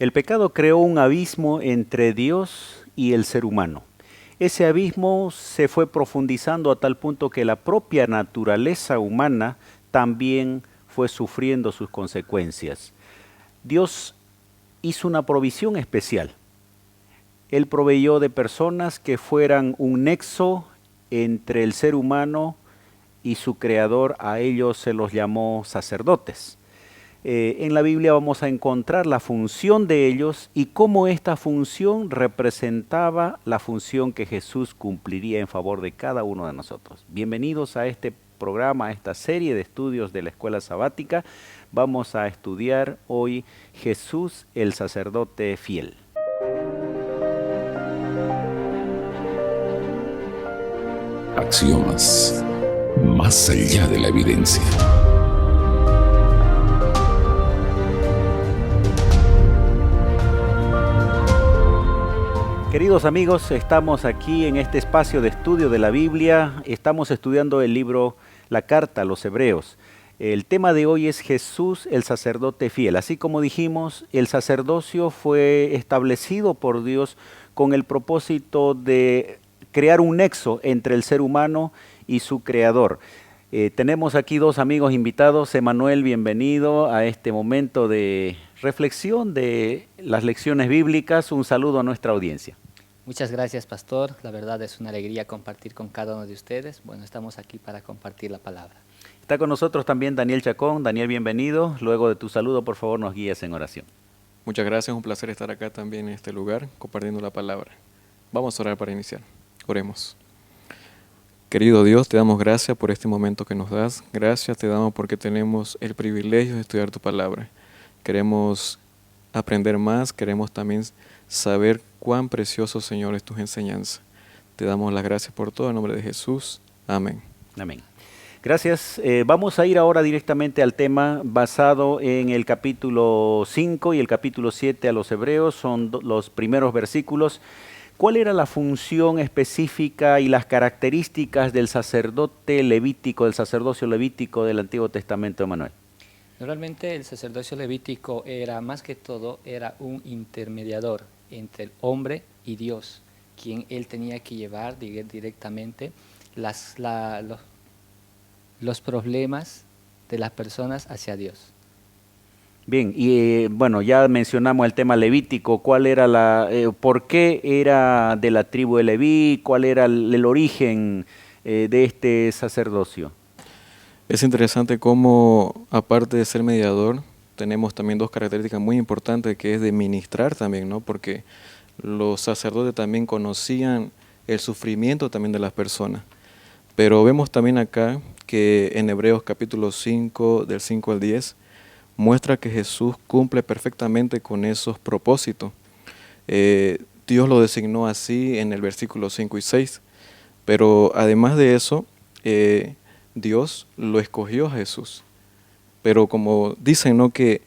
El pecado creó un abismo entre Dios y el ser humano. Ese abismo se fue profundizando a tal punto que la propia naturaleza humana también fue sufriendo sus consecuencias. Dios hizo una provisión especial. Él proveyó de personas que fueran un nexo entre el ser humano y su creador. A ellos se los llamó sacerdotes. En la Biblia vamos a encontrar la función de ellos y cómo esta función representaba la función que Jesús cumpliría en favor de cada uno de nosotros. Bienvenidos a este programa, a esta serie de estudios de la Escuela Sabática. Vamos a estudiar hoy Jesús, el sacerdote fiel. Axiomas, más allá de la evidencia. Queridos amigos, estamos aquí en este espacio de estudio de la Biblia. Estamos estudiando el libro, la carta a los Hebreos. El tema de hoy es Jesús, el sacerdote fiel. Así como dijimos, el sacerdocio fue establecido por Dios con el propósito de crear un nexo entre el ser humano y su creador. Tenemos aquí dos amigos invitados. Emanuel, bienvenido a este momento de reflexión de las lecciones bíblicas. Un saludo a nuestra audiencia. Muchas gracias, pastor. La verdad es una alegría compartir con cada uno de ustedes. Bueno, estamos aquí para compartir la palabra. Está con nosotros también Daniel Chacón. Daniel, bienvenido. Luego de tu saludo, por favor, nos guías en oración. Muchas gracias, un placer estar acá también en este lugar, compartiendo la palabra. Vamos a orar para iniciar. Oremos. Querido Dios, te damos gracias por este momento que nos das. Gracias te damos porque tenemos el privilegio de estudiar tu palabra. Queremos aprender más, queremos también saber cuán precioso, Señor, es tus enseñanzas. Te damos las gracias por todo en nombre de Jesús. Amén. Amén. Gracias. Vamos a ir ahora directamente al tema basado en el capítulo 5 y el capítulo 7 a los Hebreos. Son los primeros versículos. ¿Cuál era la función específica y las características del sacerdote levítico, del sacerdocio levítico del Antiguo Testamento, Emanuel? Normalmente el sacerdocio levítico era, más que todo, era un intermediador entre el hombre y Dios, quien él tenía que llevar directamente los problemas de las personas hacia Dios. Bien, y bueno, ya mencionamos el tema levítico. ¿Cuál era por qué era de la tribu de Leví? ¿Cuál era el origen de este sacerdocio? Es interesante cómo, aparte de ser mediador, tenemos también dos características muy importantes, que es de ministrar también, ¿no? Porque los sacerdotes también conocían el sufrimiento también de las personas. Pero vemos también acá que en Hebreos capítulo 5, del 5 al 10, muestra que Jesús cumple perfectamente con esos propósitos. Dios lo designó así en el versículo 5 y 6, pero además de eso, Dios lo escogió a Jesús. Pero como dicen, ¿no?, que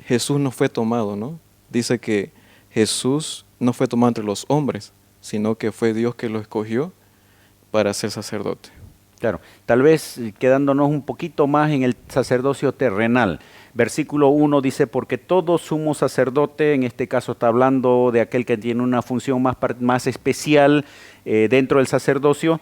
Jesús no fue tomado, ¿no? Dice que Jesús no fue tomado entre los hombres, sino que fue Dios que lo escogió para ser sacerdote. Claro, tal vez quedándonos un poquito más en el sacerdocio terrenal. Versículo 1 dice, porque todo sumo sacerdote, en este caso está hablando de aquel que tiene una función más especial dentro del sacerdocio,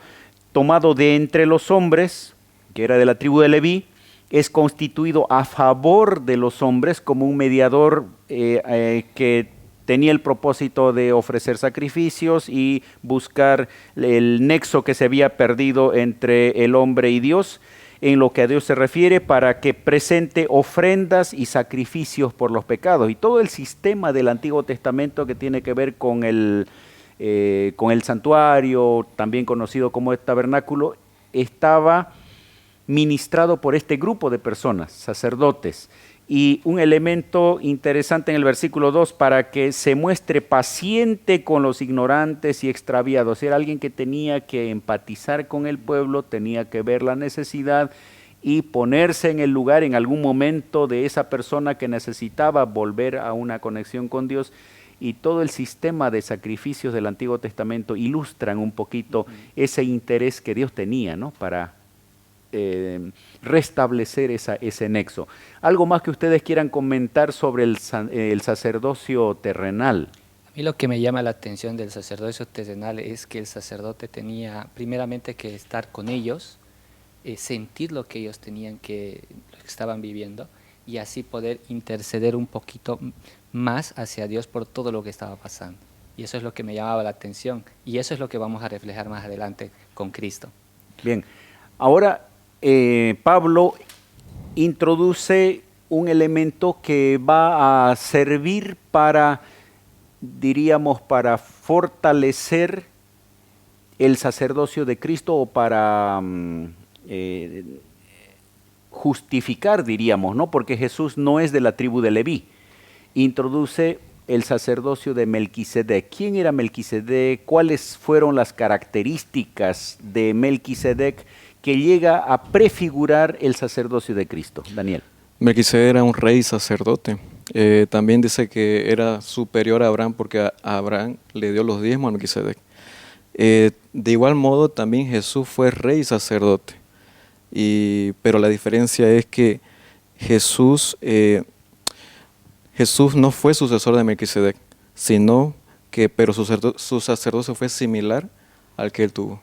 tomado de entre los hombres, que era de la tribu de Leví, es constituido a favor de los hombres como un mediador que tenía el propósito de ofrecer sacrificios y buscar el nexo que se había perdido entre el hombre y Dios, en lo que a Dios se refiere, para que presente ofrendas y sacrificios por los pecados. Y todo el sistema del Antiguo Testamento que tiene que ver con el santuario, también conocido como el tabernáculo, estaba ministrado por este grupo de personas, sacerdotes. Y un elemento interesante en el versículo 2, para que se muestre paciente con los ignorantes y extraviados. Era alguien que tenía que empatizar con el pueblo, tenía que ver la necesidad y ponerse en el lugar en algún momento de esa persona que necesitaba volver a una conexión con Dios. Y todo el sistema de sacrificios del Antiguo Testamento ilustran un poquito ese interés que Dios tenía, ¿no?, para restablecer ese nexo. ¿Algo más que ustedes quieran comentar sobre el sacerdocio terrenal? A mí lo que me llama la atención del sacerdocio terrenal es que el sacerdote tenía primeramente que estar con ellos, sentir lo que ellos tenían lo que estaban viviendo, y así poder interceder un poquito más hacia Dios por todo lo que estaba pasando. Y eso es lo que me llamaba la atención, y eso es lo que vamos a reflejar más adelante con Cristo. Bien, ahora Pablo introduce un elemento que va a servir para, diríamos, para fortalecer el sacerdocio de Cristo o para justificar, diríamos, ¿no? Porque Jesús no es de la tribu de Leví. Introduce el sacerdocio de Melquisedec. ¿Quién era Melquisedec? ¿Cuáles fueron las características de Melquisedec que llega a prefigurar el sacerdocio de Cristo? Daniel. Melquisedec era un rey sacerdote. También dice que era superior a Abraham porque a Abraham le dio los diezmos a Melquisedec. De igual modo también Jesús fue rey sacerdote. Pero la diferencia es que Jesús no fue sucesor de Melquisedec, pero su sacerdocio fue similar al que él tuvo.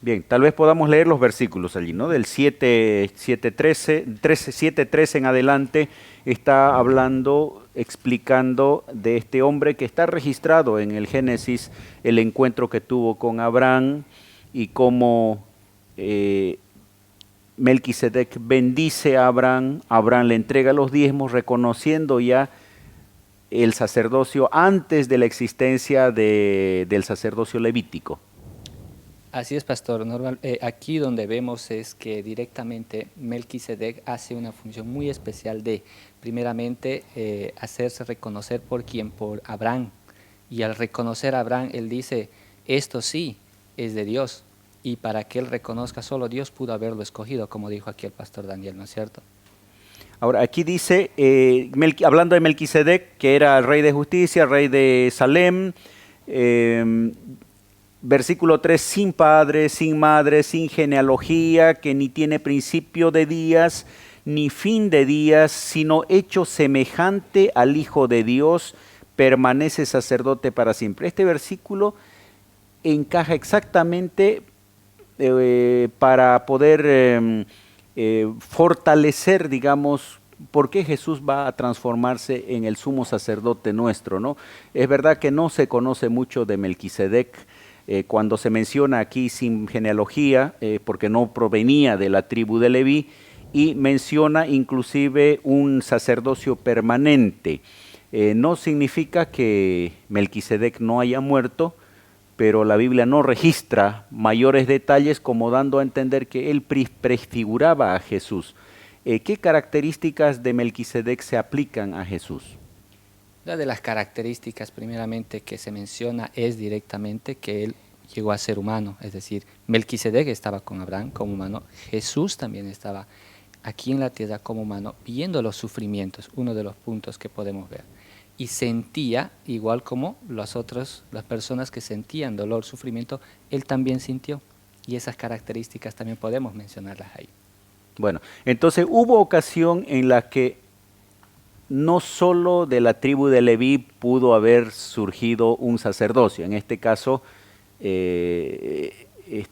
Bien, tal vez podamos leer los versículos allí, ¿no? Del 7:13 en adelante está hablando, explicando de este hombre que está registrado en el Génesis, el encuentro que tuvo con Abraham y cómo Melquisedec bendice a Abraham, Abraham le entrega los diezmos reconociendo ya el sacerdocio antes de la existencia del sacerdocio levítico. Así es, pastor. Aquí donde vemos es que directamente Melquisedec hace una función muy especial de, primeramente, hacerse reconocer por Abraham. Y al reconocer a Abraham, él dice, esto sí es de Dios. Y para que él reconozca, solo Dios pudo haberlo escogido, como dijo aquí el pastor Daniel, ¿no es cierto? Ahora, aquí dice, hablando de Melquisedec, que era el rey de justicia, rey de Salem, versículo 3, sin padre, sin madre, sin genealogía, que ni tiene principio de días, ni fin de días, sino hecho semejante al Hijo de Dios, permanece sacerdote para siempre. Este versículo encaja exactamente para poder fortalecer, digamos, por qué Jesús va a transformarse en el sumo sacerdote nuestro, ¿no? Es verdad que no se conoce mucho de Melquisedec, cuando se menciona aquí sin genealogía, porque no provenía de la tribu de Leví, y menciona inclusive un sacerdocio permanente. No significa que Melquisedec no haya muerto, pero la Biblia no registra mayores detalles como dando a entender que él prefiguraba a Jesús. ¿Qué características de Melquisedec se aplican a Jesús? Una de las características primeramente que se menciona es directamente que él llegó a ser humano, es decir, Melquisedec estaba con Abraham como humano, Jesús también estaba aquí en la tierra como humano, viendo los sufrimientos, uno de los puntos que podemos ver. Y sentía, igual como las personas que sentían dolor, sufrimiento, él también sintió. Y esas características también podemos mencionarlas ahí. Bueno, entonces hubo ocasión en la que no solo de la tribu de Leví pudo haber surgido un sacerdocio. En este caso,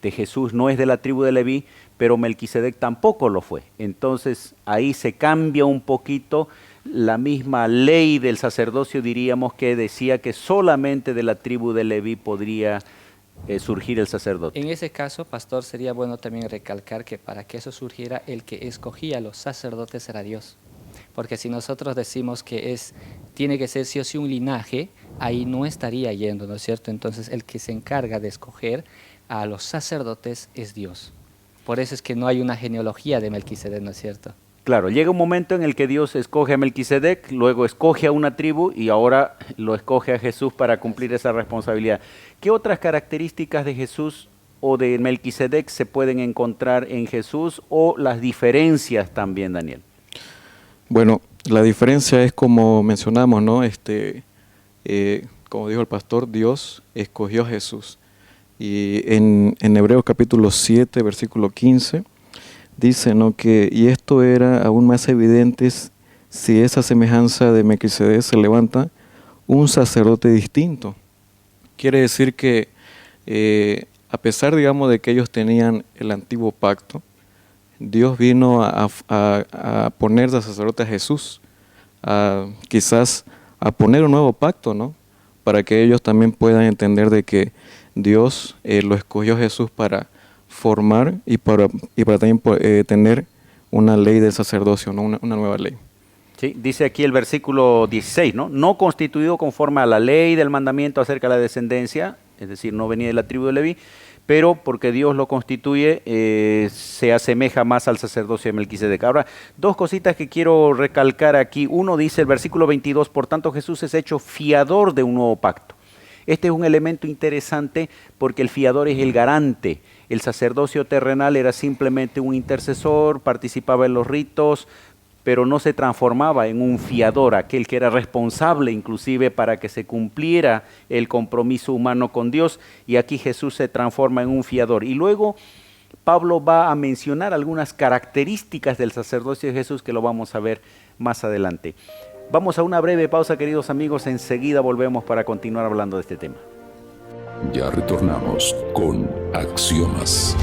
Jesús no es de la tribu de Leví, pero Melquisedec tampoco lo fue. Entonces ahí se cambia un poquito. La misma ley del sacerdocio, diríamos, que decía que solamente de la tribu de Leví podría surgir el sacerdote. En ese caso, pastor, sería bueno también recalcar que para que eso surgiera, el que escogía a los sacerdotes era Dios. Porque si nosotros decimos que tiene que ser sí o sí un linaje, ahí no estaría yendo, ¿no es cierto? Entonces el que se encarga de escoger a los sacerdotes es Dios. Por eso es que no hay una genealogía de Melquisedec, ¿no es cierto? Claro, llega un momento en el que Dios escoge a Melquisedec, luego escoge a una tribu y ahora lo escoge a Jesús para cumplir esa responsabilidad. ¿Qué otras características de Jesús o de Melquisedec se pueden encontrar en Jesús o las diferencias también, Daniel? Bueno, la diferencia es como mencionamos, ¿no? Como dijo el pastor, Dios escogió a Jesús. Y en Hebreos capítulo 7, versículo 15, dice, ¿no?, que y esto era aún más evidente si esa semejanza de Melquisedec se levanta un sacerdote distinto. Quiere decir que a pesar, digamos, de que ellos tenían el antiguo pacto, Dios vino a poner de sacerdote a Jesús, quizás a poner un nuevo pacto, ¿no?, para que ellos también puedan entender de que Dios lo escogió a Jesús para formar y para también tener una ley del sacerdocio, ¿no?, una nueva ley. Sí, dice aquí el versículo 16, ¿no? No constituido conforme a la ley del mandamiento acerca de la descendencia, es decir, no venía de la tribu de Leví, pero porque Dios lo constituye, se asemeja más al sacerdocio de Melquisedec. Ahora, dos cositas que quiero recalcar aquí. Uno dice el versículo 22, por tanto Jesús es hecho fiador de un nuevo pacto. Este es un elemento interesante porque el fiador es el garante. El sacerdocio terrenal era simplemente un intercesor, participaba en los ritos, pero no se transformaba en un fiador, aquel que era responsable inclusive para que se cumpliera el compromiso humano con Dios, y aquí Jesús se transforma en un fiador. Y luego Pablo va a mencionar algunas características del sacerdocio de Jesús que lo vamos a ver más adelante. Vamos a una breve pausa, queridos amigos, enseguida volvemos para continuar hablando de este tema. Ya retornamos con Axiomas.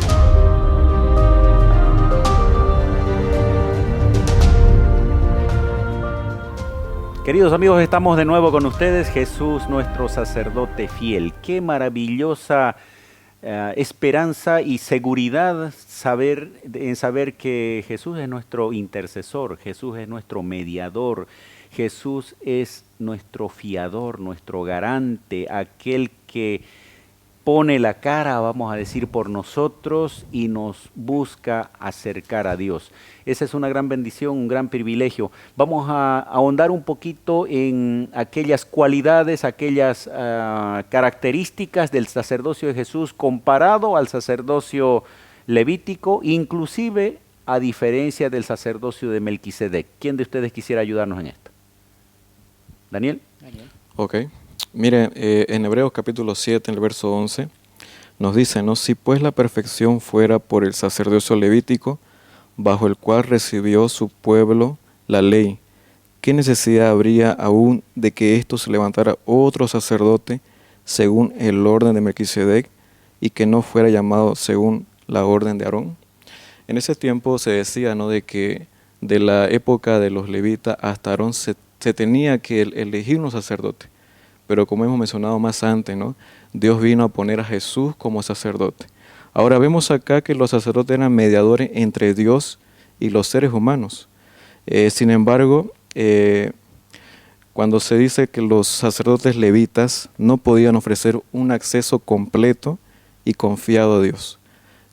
Queridos amigos, estamos de nuevo con ustedes. Jesús, nuestro sacerdote fiel. Qué maravillosa esperanza y seguridad en saber que Jesús es nuestro intercesor, Jesús es nuestro mediador, Jesús es nuestro fiador, nuestro garante, aquel que pone la cara, vamos a decir, por nosotros y nos busca acercar a Dios. Esa es una gran bendición, un gran privilegio. Vamos a ahondar un poquito en aquellas cualidades, aquellas características del sacerdocio de Jesús comparado al sacerdocio levítico, inclusive a diferencia del sacerdocio de Melquisedec. ¿Quién de ustedes quisiera ayudarnos en esto? ¿Daniel? Ok. Mire, en Hebreos capítulo 7, en el verso 11, nos dice, ¿no?, si pues la perfección fuera por el sacerdocio levítico, bajo el cual recibió su pueblo la ley, ¿qué necesidad habría aún de que esto se levantara otro sacerdote según el orden de Melquisedec y que no fuera llamado según la orden de Aarón? En ese tiempo se decía, ¿no?, de que de la época de los levitas hasta Aarón se tenía que elegir un sacerdote. Pero como hemos mencionado más antes, ¿no?, Dios vino a poner a Jesús como sacerdote. Ahora vemos acá que los sacerdotes eran mediadores entre Dios y los seres humanos. Sin embargo, cuando se dice que los sacerdotes levitas no podían ofrecer un acceso completo y confiado a Dios.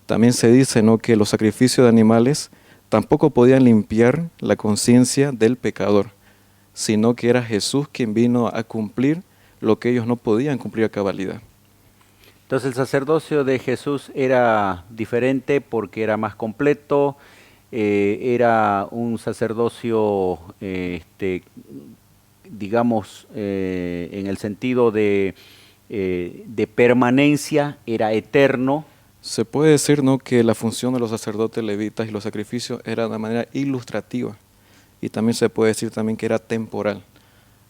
También se dice, ¿no?, que los sacrificios de animales tampoco podían limpiar la conciencia del pecador, sino que era Jesús quien vino a cumplir lo que ellos no podían cumplir a cabalidad. Entonces el sacerdocio de Jesús era diferente porque era más completo, era un sacerdocio, digamos, en el sentido de permanencia, era eterno. Se puede decir, ¿no?, que la función de los sacerdotes levitas y los sacrificios era de manera ilustrativa, y también se puede decir también que era temporal,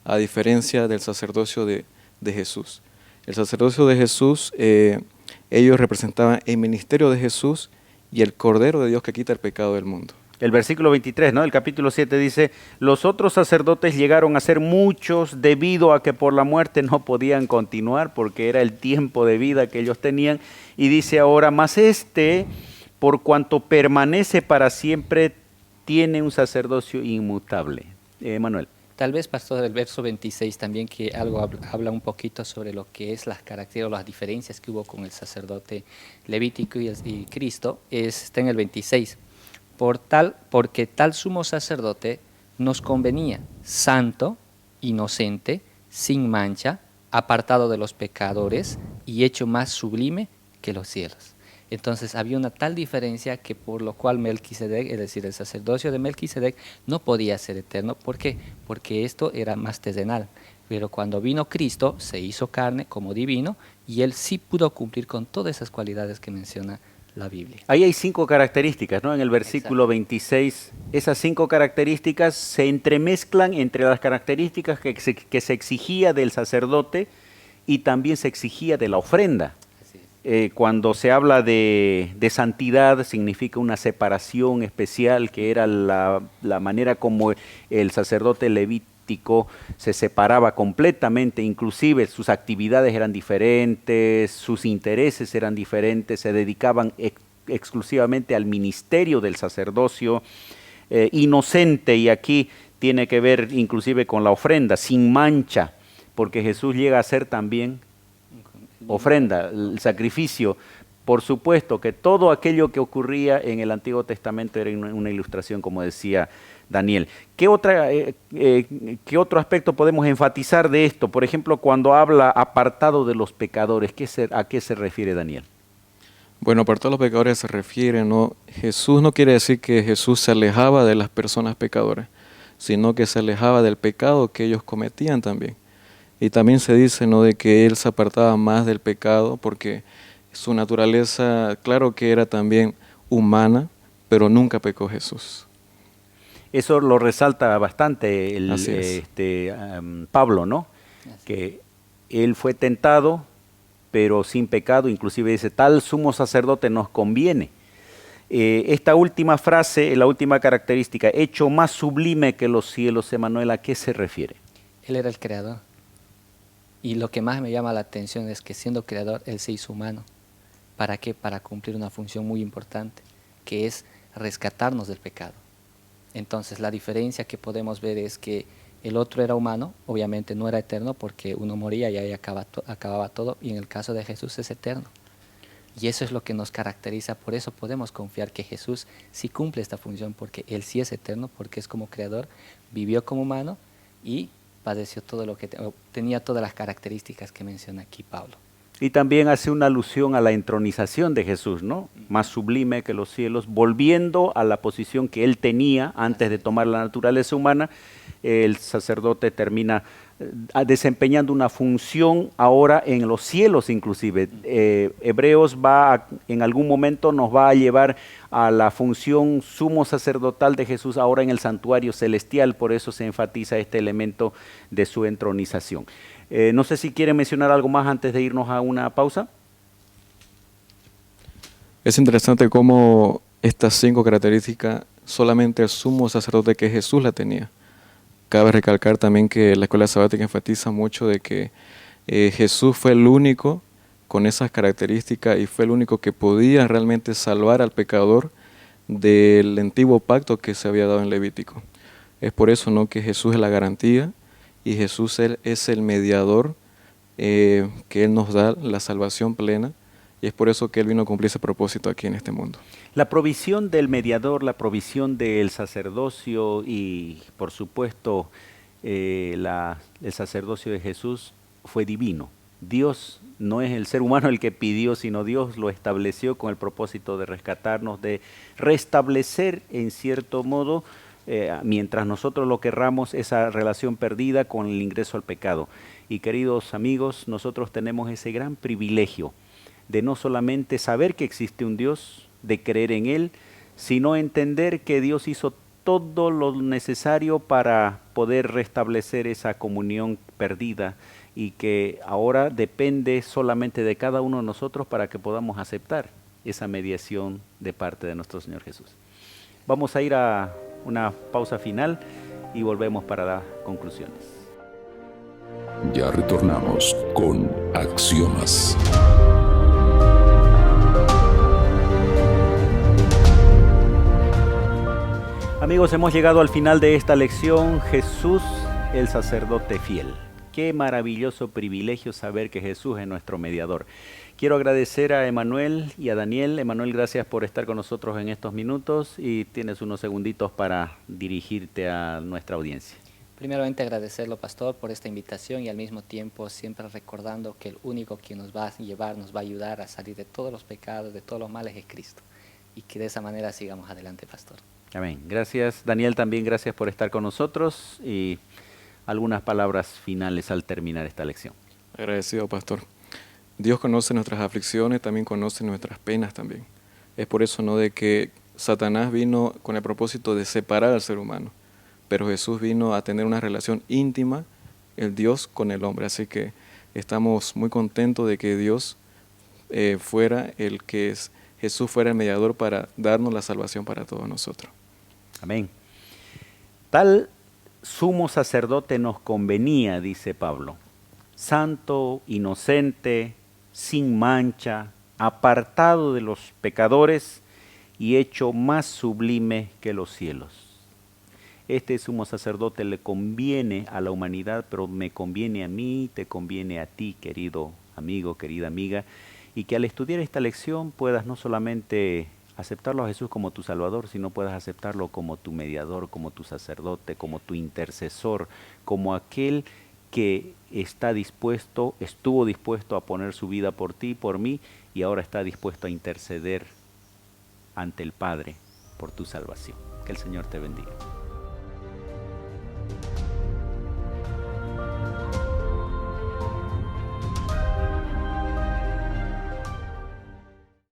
a diferencia del sacerdocio de Jesús. El sacerdocio de Jesús, ellos representaban el ministerio de Jesús y el Cordero de Dios que quita el pecado del mundo. El versículo 23, ¿no?, el capítulo 7 dice, los otros sacerdotes llegaron a ser muchos debido a que por la muerte no podían continuar porque era el tiempo de vida que ellos tenían. Y dice ahora, mas por cuanto permanece para siempre, tiene un sacerdocio inmutable. Manuel. Tal vez, pastor, el verso 26 también, que algo habla un poquito sobre lo que es las características o las diferencias que hubo con el sacerdote levítico y Cristo, está en el 26. Porque tal sumo sacerdote nos convenía, santo, inocente, sin mancha, apartado de los pecadores y hecho más sublime que los cielos. Entonces había una tal diferencia que por lo cual Melquisedec, es decir, el sacerdocio de Melquisedec, no podía ser eterno. ¿Por qué? Porque esto era más terrenal. Pero cuando vino Cristo, se hizo carne como divino y él sí pudo cumplir con todas esas cualidades que menciona la Biblia. Ahí hay 5 características, ¿no? En el versículo 26, esas 5 características se entremezclan entre las características que se exigía del sacerdote y también se exigía de la ofrenda. Así es. Cuando se habla de santidad, significa una separación especial, que era la manera como el sacerdote levítico se separaba completamente, inclusive sus actividades eran diferentes, sus intereses eran diferentes, se dedicaban exclusivamente al ministerio del sacerdocio, inocente, y aquí tiene que ver inclusive con la ofrenda, sin mancha, porque Jesús llega a ser también ofrenda, el sacrificio. Por supuesto que todo aquello que ocurría en el Antiguo Testamento era una ilustración, como decía Daniel. ¿Qué otro aspecto podemos enfatizar de esto? Por ejemplo, cuando habla apartado de los pecadores, ¿a qué se refiere Daniel? Bueno, apartado de los pecadores se refiere, ¿no? Jesús no quiere decir que Jesús se alejaba de las personas pecadoras, sino que se alejaba del pecado que ellos cometían también. Y también se dice, ¿no?, de que él se apartaba más del pecado porque su naturaleza, claro que era también humana, pero nunca pecó Jesús. Eso lo resalta bastante Pablo, ¿no? Que él fue tentado, pero sin pecado. Inclusive dice, tal sumo sacerdote nos conviene. Esta última frase, la última característica, hecho más sublime que los cielos, Emanuel, ¿a qué se refiere? Él era el creador. Y lo que más me llama la atención es que siendo creador, Él se hizo humano. ¿Para qué? Para cumplir una función muy importante, que es rescatarnos del pecado. Entonces la diferencia que podemos ver es que el otro era humano, obviamente no era eterno porque uno moría y ahí acababa todo, y en el caso de Jesús es eterno. Y eso es lo que nos caracteriza, por eso podemos confiar que Jesús sí cumple esta función, porque Él sí es eterno, porque es como creador, vivió como humano y padeció todo lo que tenía todas las características que menciona aquí Pablo. Y también hace una alusión a la entronización de Jesús, ¿no? Más sublime que los cielos, volviendo a la posición que él tenía antes de tomar la naturaleza humana. El sacerdote termina desempeñando una función ahora en los cielos inclusive. Hebreos en algún momento nos va a llevar a la función sumo sacerdotal de Jesús ahora en el santuario celestial, por eso se enfatiza este elemento de su entronización. No sé si quieren mencionar algo más antes de irnos a una pausa. Es interesante cómo estas 5 características solamente el sumo sacerdote que Jesús la tenía. Cabe recalcar también que la escuela sabática enfatiza mucho de que Jesús fue el único con esas características y fue el único que podía realmente salvar al pecador del antiguo pacto que se había dado en Levítico. Es por eso, ¿no?, que Jesús es la garantía y Jesús es el mediador que Él nos da la salvación plena, y es por eso que Él vino a cumplir ese propósito aquí en este mundo. La provisión del mediador, la provisión del sacerdocio y, por supuesto, el sacerdocio de Jesús fue divino. Dios no es el ser humano el que pidió, sino Dios lo estableció con el propósito de rescatarnos, de restablecer en cierto modo, mientras nosotros lo querramos, esa relación perdida con el ingreso al pecado. Y queridos amigos, nosotros tenemos ese gran privilegio de no solamente saber que existe un Dios, de creer en Él, sino entender que Dios hizo todo lo necesario para poder restablecer esa comunión perdida y que ahora depende solamente de cada uno de nosotros para que podamos aceptar esa mediación de parte de nuestro Señor Jesús. Vamos a ir a una pausa final y volvemos para las conclusiones. Ya retornamos con Axiomas. Amigos, hemos llegado al final de esta lección, Jesús, el sacerdote fiel. Qué maravilloso privilegio saber que Jesús es nuestro mediador. Quiero agradecer a Emanuel y a Daniel. Emanuel, gracias por estar con nosotros en estos minutos y tienes unos segunditos para dirigirte a nuestra audiencia. Primeramente agradecerlo, pastor, por esta invitación y al mismo tiempo siempre recordando que el único que nos va a llevar, nos va a ayudar a salir de todos los pecados, de todos los males es Cristo. Y que de esa manera sigamos adelante, pastor. Amén. Gracias, Daniel, también gracias por estar con nosotros y algunas palabras finales al terminar esta lección. Agradecido, pastor. Dios conoce nuestras aflicciones, también conoce nuestras penas también. Es por eso, ¿no?, de que Satanás vino con el propósito de separar al ser humano, pero Jesús vino a tener una relación íntima, el Dios con el hombre. Así que estamos muy contentos de que Dios fuera el que es, Jesús fuera el mediador para darnos la salvación para todos nosotros. Amén. Tal sumo sacerdote nos convenía, dice Pablo, santo, inocente, sin mancha, apartado de los pecadores y hecho más sublime que los cielos. Este sumo sacerdote le conviene a la humanidad, pero me conviene a mí, te conviene a ti, querido amigo, querida amiga, y que al estudiar esta lección puedas no solamente aceptarlo a Jesús como tu Salvador, sino puedas aceptarlo como tu mediador, como tu sacerdote, como tu intercesor, como aquel que está dispuesto, estuvo dispuesto a poner su vida por ti, por mí, y ahora está dispuesto a interceder ante el Padre por tu salvación. Que el Señor te bendiga.